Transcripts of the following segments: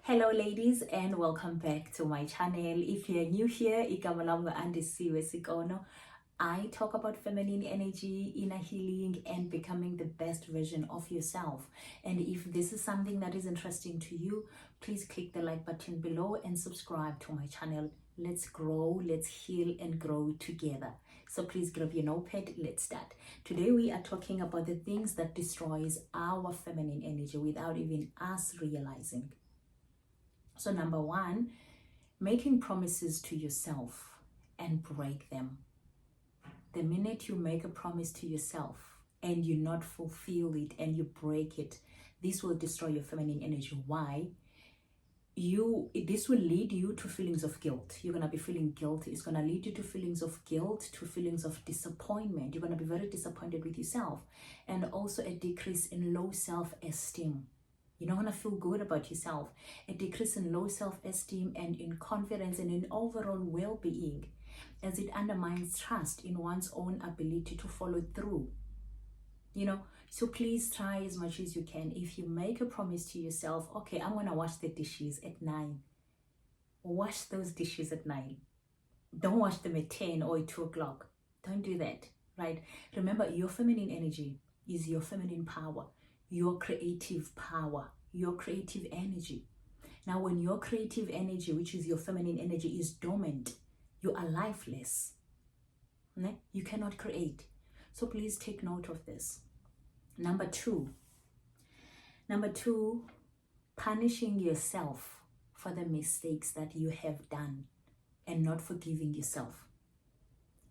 Hello ladies and welcome back to my channel. If you're new here, I talk about feminine energy, inner healing and becoming the best version of yourself. And if this is something that is interesting to you, please click the like button below and subscribe to my channel. Let's grow, let's heal and grow together. So please grab your notepad, let's start. Today we are talking about the things that destroys our feminine energy without even us realizing. So number one, making promises to yourself and break them. The minute you make a promise to yourself and you not fulfill it and you break it, this will destroy your feminine energy. Why? This will lead you to feelings of guilt. You're going to be feeling guilty. It's going to lead you to feelings of guilt, to feelings of disappointment. You're going to be very disappointed with yourself, and also a decrease in low self-esteem. You're not going to feel good about yourself. A decrease in low self-esteem and in confidence and in overall well-being, as it undermines trust in one's own ability to follow through. So please try as much as you can. If you make a promise to yourself, okay, I'm going to wash the dishes at 9. Wash those dishes at 9. Don't wash them at 10 or at 2 o'clock. Don't do that, right? Remember, your feminine energy is your feminine power, your creative power, your creative energy. Now, when your creative energy, which is your feminine energy, is dormant, you are lifeless. You cannot create. So please take note of this. Number two, punishing yourself for the mistakes that you have done and not forgiving yourself.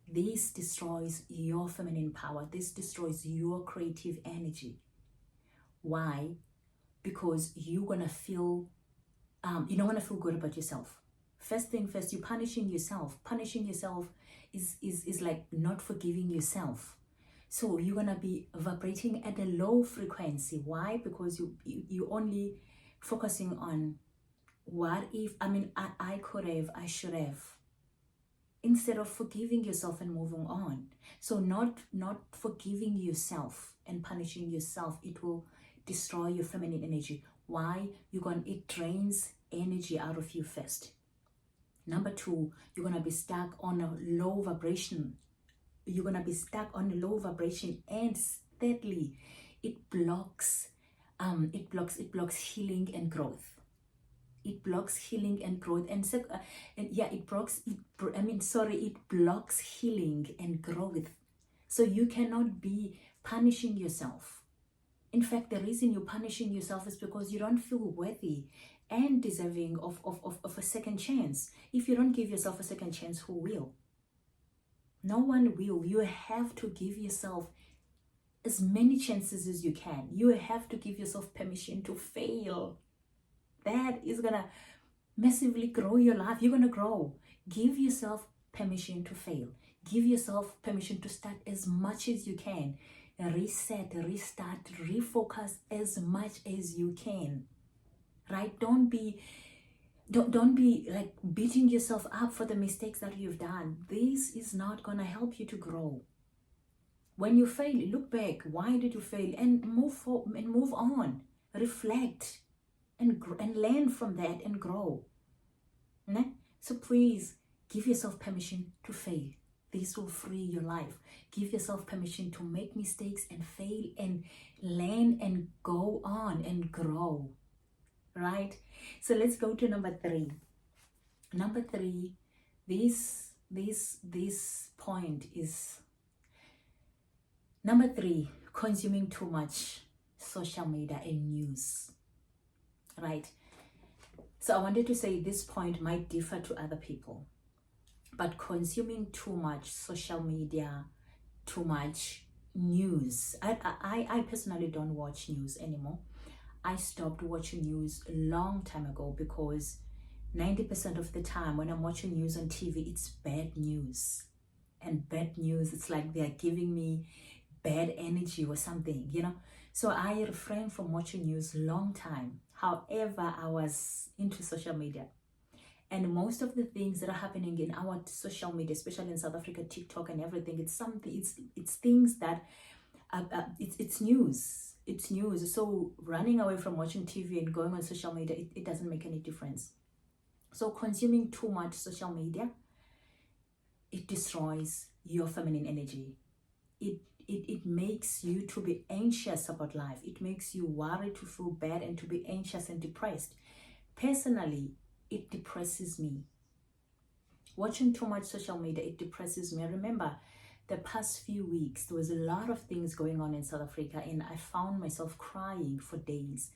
This destroys your feminine power. This destroys your creative energy. Why? Because you're gonna feel, you're not gonna feel good about yourself. First thing first, you're punishing yourself. Punishing yourself is like not forgiving yourself. So you're gonna be vibrating at a low frequency. Why? Because you only focusing on what if, I could have, I should have, instead of forgiving yourself and moving on. So not forgiving yourself and punishing yourself, it will destroy your feminine energy. Why? It drains energy out of you first. Number two, you're gonna be stuck on a low vibration. You're gonna be stuck on a low vibration, and thirdly, it blocks healing and growth. It blocks healing and growth, it blocks healing and growth. So you cannot be punishing yourself. In fact, the reason you're punishing yourself is because you don't feel worthy and deserving of a second chance. If you don't give yourself a second chance, who will? No one will. You have to give yourself as many chances as you can. You have to give yourself permission to fail. That is gonna massively grow your life. You're gonna grow. Give yourself permission to fail. Give yourself permission to start as much as you can. Reset, restart, refocus as much as you can. Right? Don't be like beating yourself up for the mistakes that you've done. This is not gonna help you to grow. When you fail, look back. Why did you fail? And move on. Reflect and learn from that and grow. So please give yourself permission to fail. This will free your life. Give yourself permission to make mistakes and fail and learn and go on and grow. Right? So let's go to number 3. Number 3, this point is number 3, consuming too much social media and news. Right? So I wanted to say this point might differ to other people, but consuming too much social media, too much news. I personally don't watch news anymore. I stopped watching news a long time ago because 90% of the time when I'm watching news on TV, it's bad news. And bad news, it's like they're giving me bad energy or something, So I refrained from watching news long time. However, I was into social media. And most of the things that are happening in our social media, especially in South Africa, TikTok and everything, it's things that it's news. it's news. So running away from watching TV and going on social media, it doesn't make any difference. So consuming too much social media, it destroys your feminine energy. It makes you to be anxious about life. It makes you worry, to feel bad, and to be anxious and depressed. Personally, it depresses me. Watching too much social media, it depresses me. I remember the past few weeks, there was a lot of things going on in South Africa, and I found myself crying for days.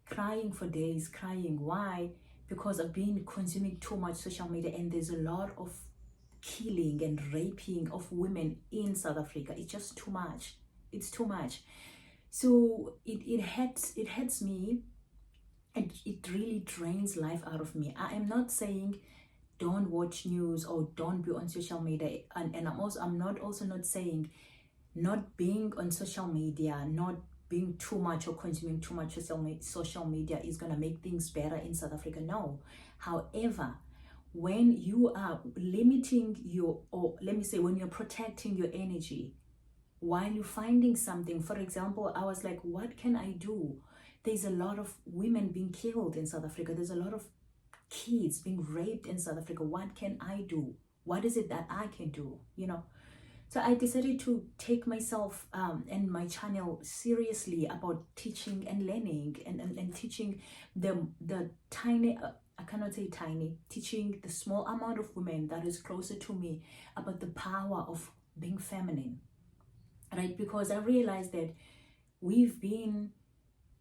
Crying. Why? Because I've been consuming too much social media, and there's a lot of killing and raping of women in South Africa. It's just too much. It's too much. So it hurts me, and it really drains life out of me. I am not saying don't watch news or don't be on social media, and I'm not saying not being on social media, not being too much or consuming too much social media is going to make things better in South Africa. No. However, when you are limiting your, or let me say, when you're protecting your energy while you're finding something, for example, I was like, what can I do? There's a lot of women being killed in South Africa. There's a lot of kids being raped in South Africa. What can I do? What is it that I can do? So I decided to take myself and my channel seriously about teaching and learning and teaching the tiny, I cannot say tiny, teaching the small amount of women that is closer to me about the power of being feminine, right? Because I realized that we've been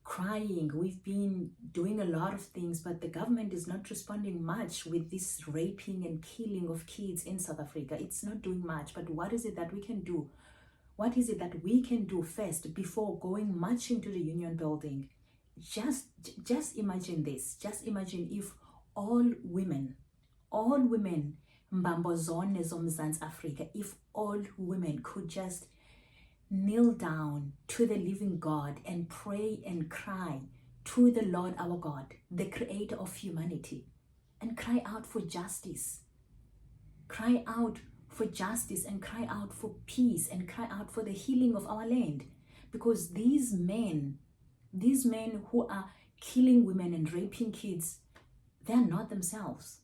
crying, we've been doing a lot of things, but the government is not responding much with this raping and killing of kids in South Africa. It's not doing much. But what is it that we can do? What is it that we can do first before going marching to the Union building? Just imagine this. Just imagine if all women, Mbambozone zomzansi Africa, if all women could just kneel down to the living God and pray and cry to the Lord our God, the creator of humanity, and cry out for justice. Cry out for justice and cry out for peace and cry out for the healing of our land. Because these men who are killing women and raping kids, they're not themselves.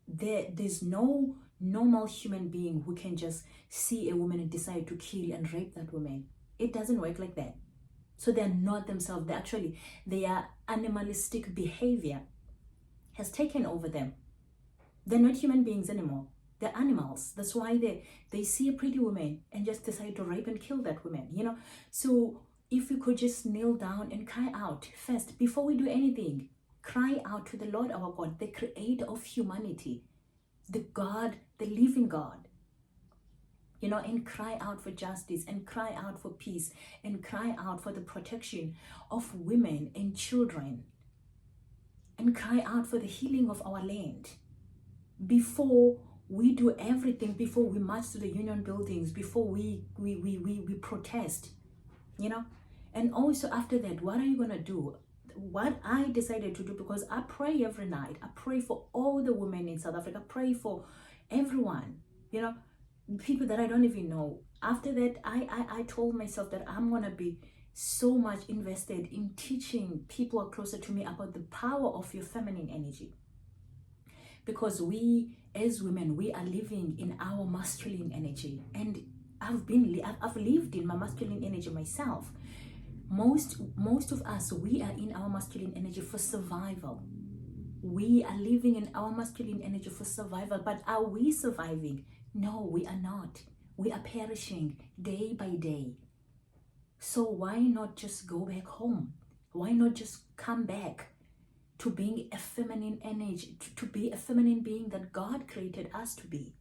There's no normal human being who can just see a woman and decide to kill and rape that woman. It doesn't work like that. So they're not themselves. Their animalistic behavior has taken over them. They're not human beings anymore. They're animals. That's why they see a pretty woman and just decide to rape and kill that woman, So if we could just kneel down and cry out first, before we do anything, cry out to the Lord our God, the creator of humanity, the God, the living God, and cry out for justice and cry out for peace and cry out for the protection of women and children and cry out for the healing of our land. Before we do everything, before we march to the Union buildings, before we protest, and also after that, what are you going to do? What I decided to do, because I pray every night, I pray for all the women in South Africa, I pray for everyone, people that I don't even know. After that, I told myself that I'm going to be so much invested in teaching people who are closer to me about the power of your feminine energy. Because we, as women, we are living in our masculine energy. And I've lived in my masculine energy myself. Most of us, we are in our masculine energy for survival. We are living in our masculine energy for survival. But are we surviving? No, we are not. We are perishing day by day. So why not just go back home? Why not just come back to being a feminine energy, to be a feminine being that God created us to be?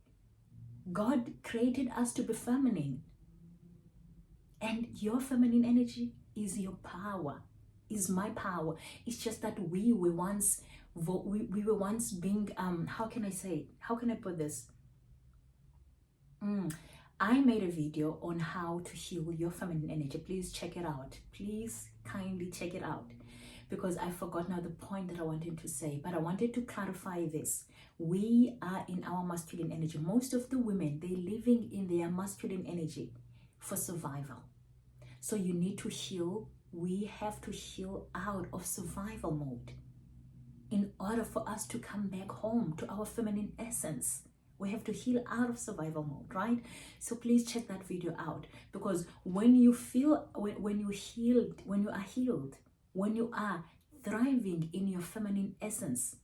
God created us to be feminine. And your feminine energy is your power, is my power. It's just that we were once being, how can I put this? I made a video on how to heal your feminine energy. Please check it out. Please kindly check it out. Because I forgot now the point that I wanted to say, but I wanted to clarify this. We are in our masculine energy. Most of the women, they're living in their masculine energy for survival. So you need to heal. We have to heal out of survival mode in order for us to come back home to our feminine essence. We have to heal out of survival mode, right? So please check that video out, because when you feel, when you healed, when you are healed, when you are thriving in your feminine essence,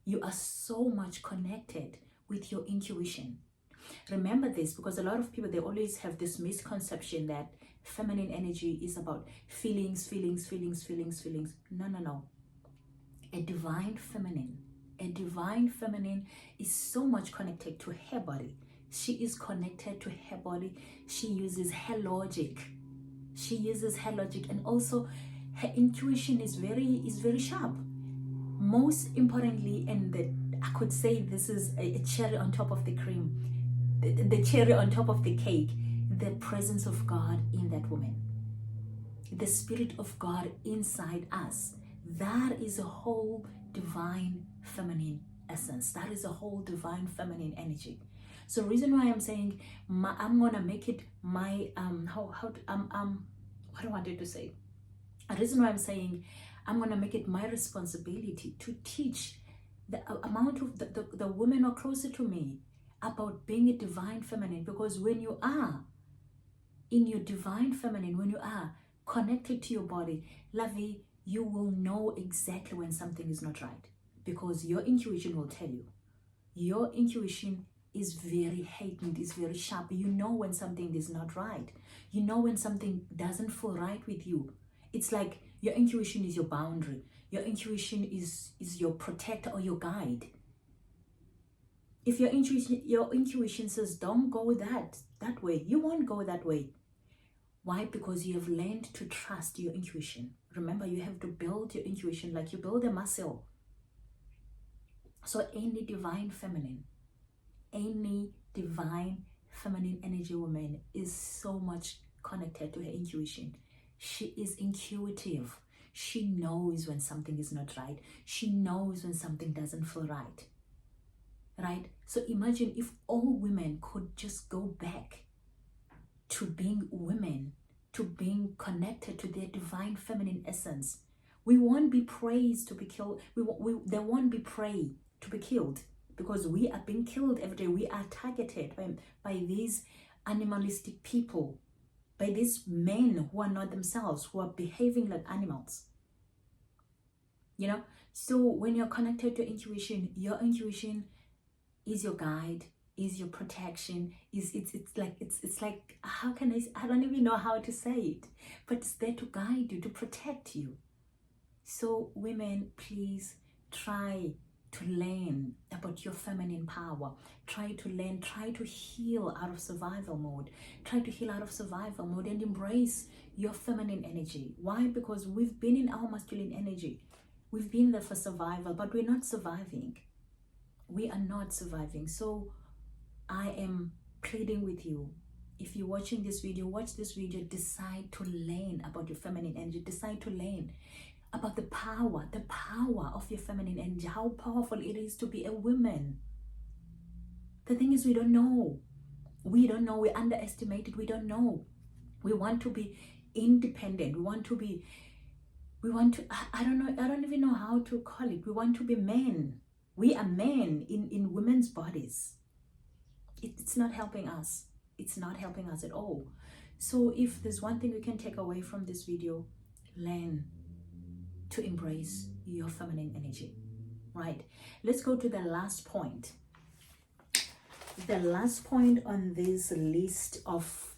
you are so much connected with your intuition. Remember this, because a lot of people, they always have this misconception that feminine energy is about feelings. No, no, no. A divine feminine is so much connected to her body. She is connected to her body. She uses her logic. And also her intuition is very sharp. Most importantly, and I could say this is a cherry on top of the cream, the cherry on top of the cake, the presence of God in that woman, the Spirit of God inside us. That is a whole divine feminine essence. That is a whole divine feminine energy. So the reason why I'm saying I'm gonna make it my what I wanted to say. The reason why I'm saying I'm gonna make it my responsibility to teach the amount of the women who are closer to me about being a divine feminine, because when you are in your divine feminine, when you are connected to your body, lovey, you will know exactly when something is not right, because your intuition will tell you. Your intuition is very heightened, is very sharp. You know when something is not right. You know when something doesn't feel right with you. It's like your intuition is your boundary. Your intuition is your protector or your guide. If your intuition says don't go that way, you won't go that way. Why? Because you have learned to trust your intuition. Remember, you have to build your intuition like you build a muscle. So any divine feminine energy woman is so much connected to her intuition. She is intuitive. She knows when something is not right. She knows when something doesn't feel right. Right? So imagine if all women could just go back to being women, to being connected to their divine feminine essence. We won't be praised to be killed. There won't be prey to be killed, because we are being killed every day. We are targeted by these animalistic people, by these men who are not themselves, who are behaving like animals. You know, so when you're connected to intuition, your intuition is your guide, is your protection, it's like how can I don't even know how to say it, but it's there to guide you, to protect you. So women, please try to learn about your feminine power. Try to heal out of survival mode. Try to heal out of survival mode and embrace your feminine energy. Why? Because we've been in our masculine energy. We've been there for survival, but we're not surviving. We are not surviving. So I am pleading with you. If you're watching this video, watch this video, decide to learn about your feminine energy. Decide to learn about the power of your feminine energy, how powerful it is to be a woman. The thing is, we don't know. We underestimate it. We don't know. We want to be independent. I don't even know how to call it. We want to be men. We are men in women's bodies. It's not helping us. It's not helping us at all. So if there's one thing we can take away from this video, learn to embrace your feminine energy, right? Let's go to the last point. The last point on this list of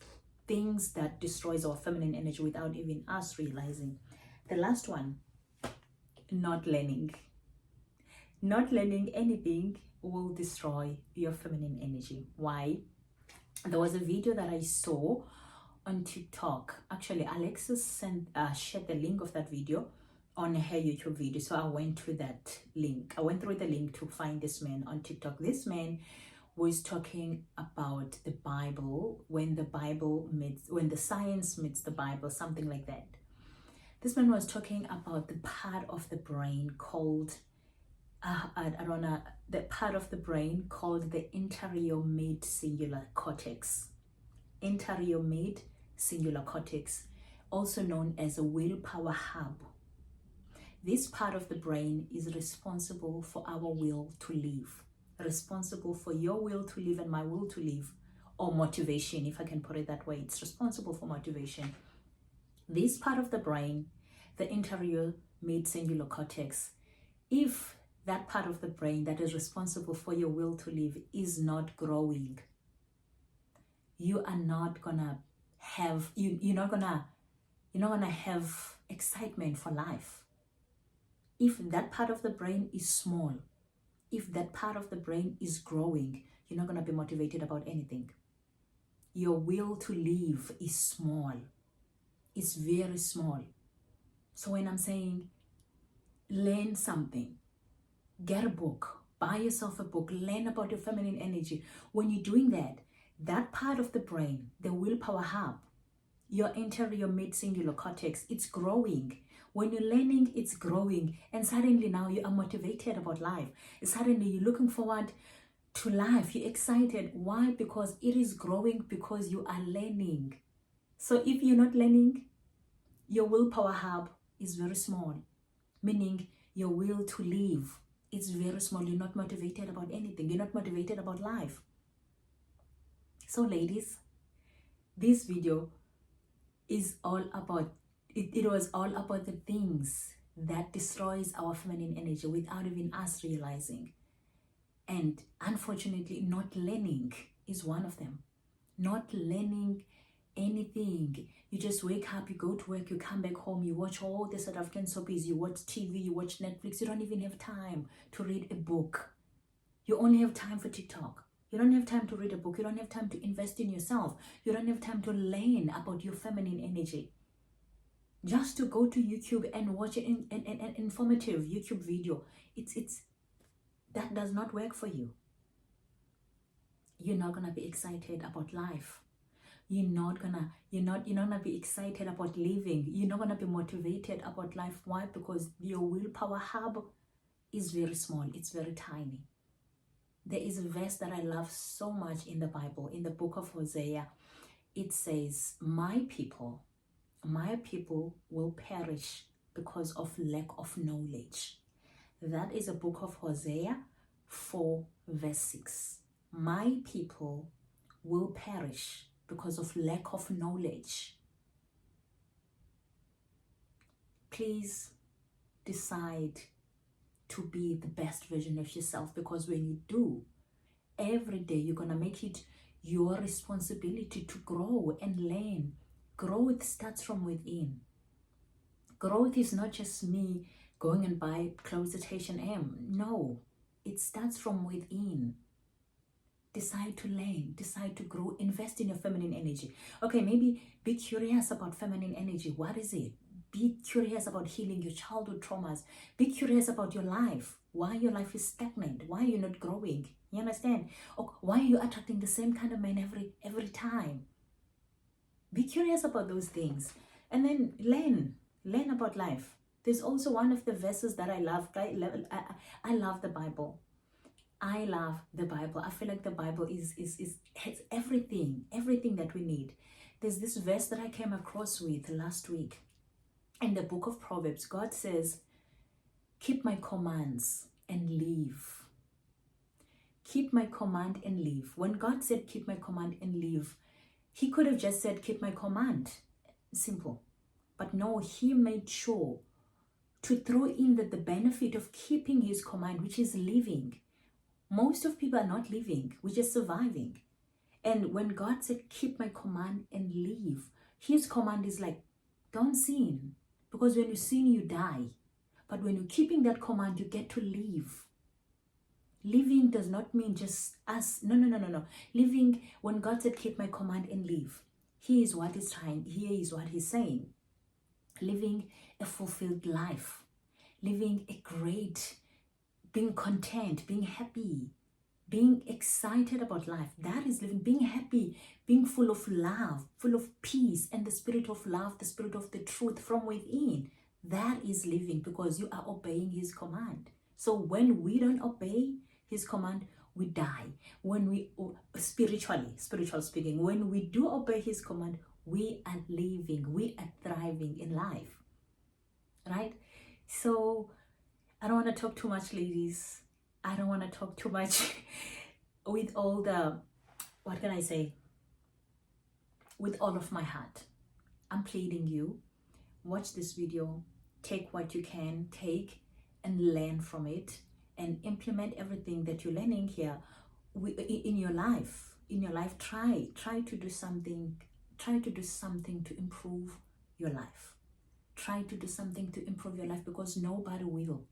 things that destroys our feminine energy without even us realizing. The last one, not learning. Not learning anything will destroy your feminine energy. Why? There was a video that I saw on TikTok. Actually, Alexis shared the link of that video on her YouTube video. So I went to that link. I went through the link to find this man on TikTok. This man was talking about the Bible, when the science meets the Bible, something like that. This man was talking about the part of the brain called the part of the brain called the anterior mid-cingulate cortex. Anterior mid singular cortex, also known as a willpower hub. This part of the brain is responsible for our will to live, responsible for your will to live and my will to live, or motivation, if I can put it that way. It's responsible for motivation. This part of the brain, the anterior mid-singular cortex, if that part of the brain that is responsible for your will to live is not growing, you are not gonna have, you're not gonna have excitement for life. If that part of the brain is small, if that part of the brain is growing, you're not going to be motivated about anything. Your will to live is small. It's very small. So when I'm saying learn something, get a book, buy yourself a book, learn about your feminine energy. When you're doing that, that part of the brain, the willpower hub, your anterior mid-singular cortex, it's growing. When you're learning, it's growing, and suddenly now you are motivated about life. Suddenly you're looking forward to life. You're excited. Why? Because it is growing, because you are learning. So if you're not learning, your willpower hub is very small, meaning your will to live is very small. You're not motivated about anything. You're not motivated about life. So ladies, this video is all about it was all about the things that destroys our feminine energy without even us realizing. And unfortunately, not learning is one of them. Not learning anything. You just wake up, you go to work, you come back home, you watch all the South African soapies, you watch TV, you watch Netflix. You don't even have time to read a book. You only have time for TikTok. You don't have time to read a book. You don't have time to invest in yourself. You don't have time to learn about your feminine energy. Just to go to YouTube and watch an informative YouTube video, that does not work for you. You're not gonna be excited about life. You're not gonna be excited about living. You're not gonna be motivated about life. Why? Because your willpower hub is very small. It's very tiny. There is a verse that I love so much in the Bible, in the book of Hosea. It says, my people will perish because of lack of knowledge. That is a book of Hosea 4 verse 6. My people will perish because of lack of knowledge. Please decide to be the best version of yourself, because when you do, every day you're gonna make it your responsibility to grow and learn. Growth starts from within. Growth is not just me going and buy clothes at H&M. No, it starts from within. Decide to learn, decide to grow, invest in your feminine energy. Okay, maybe be curious about feminine energy. What is it? Be curious about healing your childhood traumas. Be curious about your life. Why your life is stagnant. Why you're not growing. You understand? Or why are you attracting the same kind of men every time? Be curious about those things. And then learn about life. There's also one of the verses that I love. I love the Bible. I love the Bible. I feel like the Bible has everything that we need. There's this verse that I came across with last week. In the book of Proverbs, God says, keep my commands and live. Keep my command and live. When God said, keep my command and live, he could have just said, keep my command. Simple. But no, he made sure to throw in the benefit of keeping his command, which is living. Most of people are not living. We're just surviving. And when God said, keep my command and live, his command is like, don't sin. Because when you sin, you die. But when you're keeping that command, you get to live. Living does not mean just us. No. Living, when God said, keep my command and live, here is what he's saying. Living a fulfilled life. Living a great, being content, being happy, being excited about life. That is living, being happy, being full of love, full of peace, and the spirit of love, the spirit of the truth from within. That is living, because you are obeying his command. So when we don't obey his command, we die. When we, spiritual speaking, when we do obey his command, We are living, we are thriving in life, right? So I don't want to talk too much, ladies. I don't want to talk too much with all the, what can I say? With all of my heart, I'm pleading you, watch this video, take what you can take and learn from it, and implement everything that you're learning here in your life. In your life, try to do something. Try to do something to improve your life. Try to do something to improve your life, because nobody will.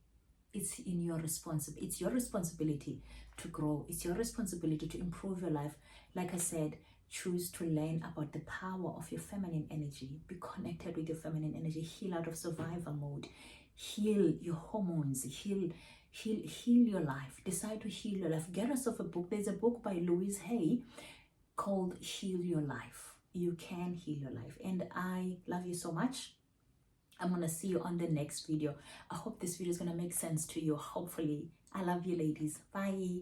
It's your responsibility to grow. It's your responsibility to improve your life. Like I said, choose to learn about the power of your feminine energy. Be connected with your feminine energy. Heal out of survival mode. Heal your hormones. Heal your life. Decide to heal your life. Get yourself a book. There's a book by Louise Hay called Heal Your Life. You can heal your life. And I love you so much. I'm going to see you on the next video. I hope this video is going to make sense to you. Hopefully. I love you, ladies. Bye.